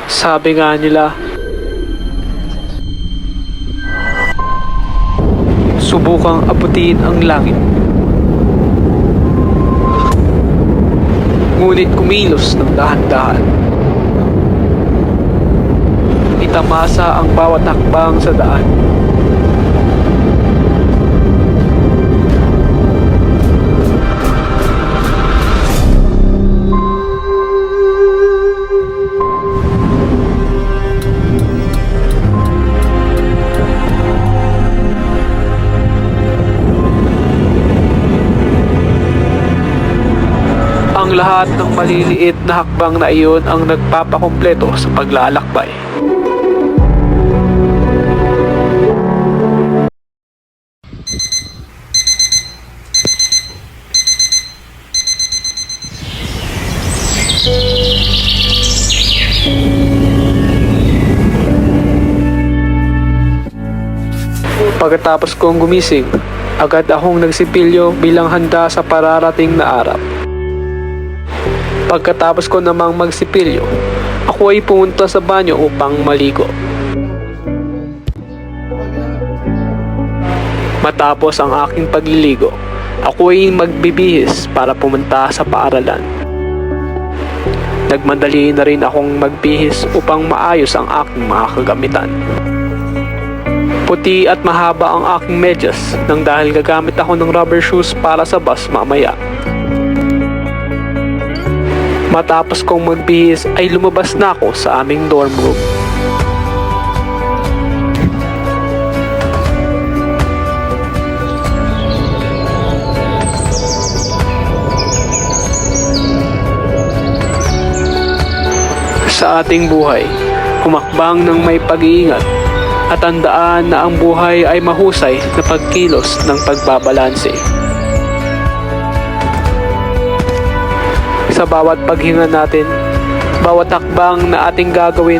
Sabi nga nila, subukang abutin ang langit. Ngunit kumilos ng dahan-dahan. Itamasa ang bawat hakbang sa daan. Ang lahat ng maliliit na hakbang na iyon ang nagpapakumpleto sa paglalakbay. Pagkatapos kong gumising, agad akong nagsipilyo bilang handa sa pararating na araw. Pagkatapos ko namang magsipilyo, ako ay pumunta sa banyo upang maligo. Matapos ang aking pagliligo, ako ay magbibihis para pumunta sa paaralan. Nagmadali na rin akong magbihis upang maayos ang aking mga kagamitan. Puti at mahaba ang aking medyas nang dahil gagamit ako ng rubber shoes para sa bus mamaya. Matapos kong magbihis ay lumabas na ako sa aming dorm room. Sa ating buhay, humakbang ng may pag-iingat at tandaan na ang buhay ay mahusay na pagkilos ng pagbabalanse. Sa bawat paghinga natin, bawat hakbang na ating gagawin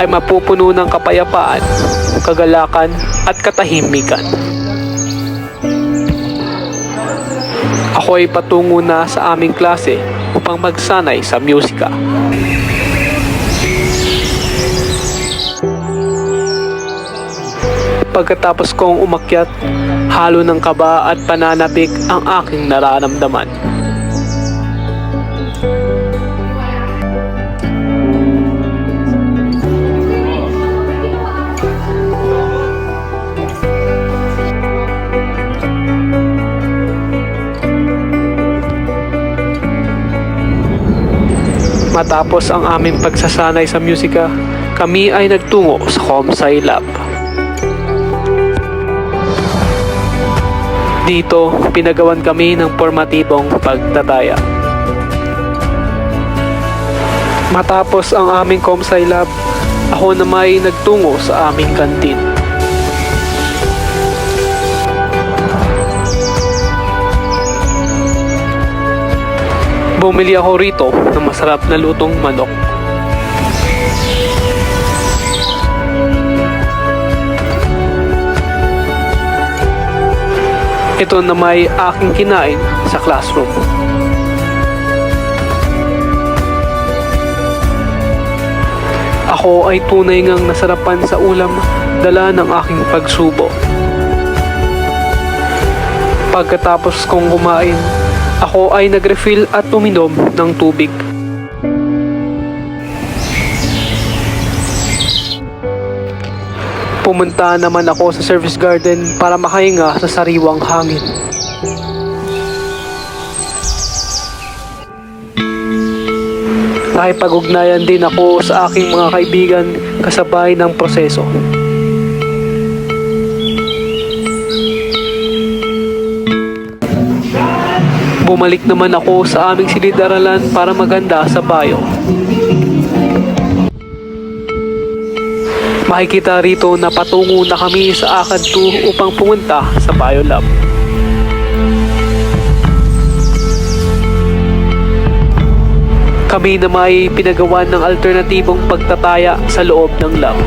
ay mapupuno ng kapayapaan, kagalakan at katahimikan. Ako ay patungo na sa aming klase upang magsanay sa musika. Pagkatapos kong umakyat, halo ng kaba at pananabik ang aking nararamdaman. Matapos ang aming pagsasanay sa musika, kami ay nagtungo sa Comsci Lab. Dito, pinagawan kami ng formatibong pagtataya. Matapos ang aming Comsci Lab, ako naman ay nagtungo sa aming kantin. Bumili ako rito ng masarap na lutong manok. Ito na may aking kinain sa classroom. Ako ay tunay ngang nasarapan sa ulam dala ng aking pagsubo. Pagkatapos kong kumain, ako ay nag-refill at uminom ng tubig. Pumunta naman ako sa service garden para makahinga sa sariwang hangin. Nakipag-ugnayan din ako sa aking mga kaibigan kasabay ng proseso. Bumalik naman ako sa aming silid-aralan para maganda sa bio. Makikita rito na patungo na kami sa ACAD 2 upang pumunta sa Biolab. Kami na may pinagawa ng alternatibong pagtataya sa loob ng lab.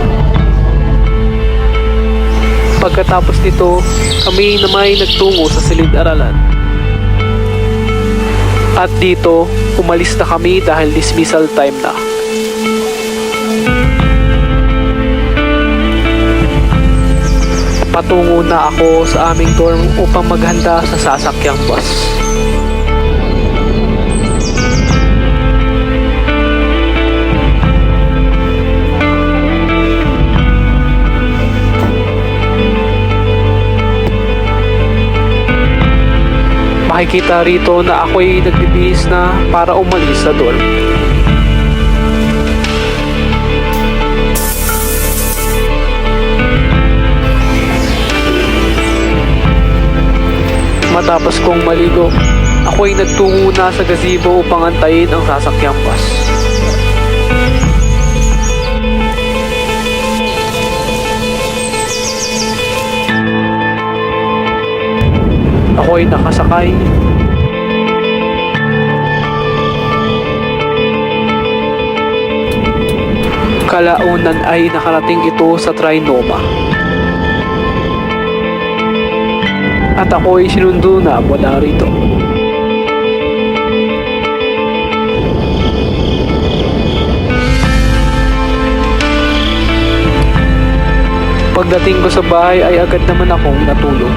Pagkatapos nito, kami na may nagtungo sa silid-aralan. At dito, umalis na kami dahil dismissal time na. Patungo na ako sa aming dorm upang maghanda sa sasakyang bus. Makikita rito na ako'y nagbibihis na para umalis sa dorm. Matapos kong maligo, ako'y nagtungo na sa gazebo upang antayin ang sasakyang bus. Ako'y nakasakay. Kalaunan ay nakarating ito sa Trinoma. At ako'y sinundo na mula rito. Pagdating ko sa bahay ay agad naman akong natulog.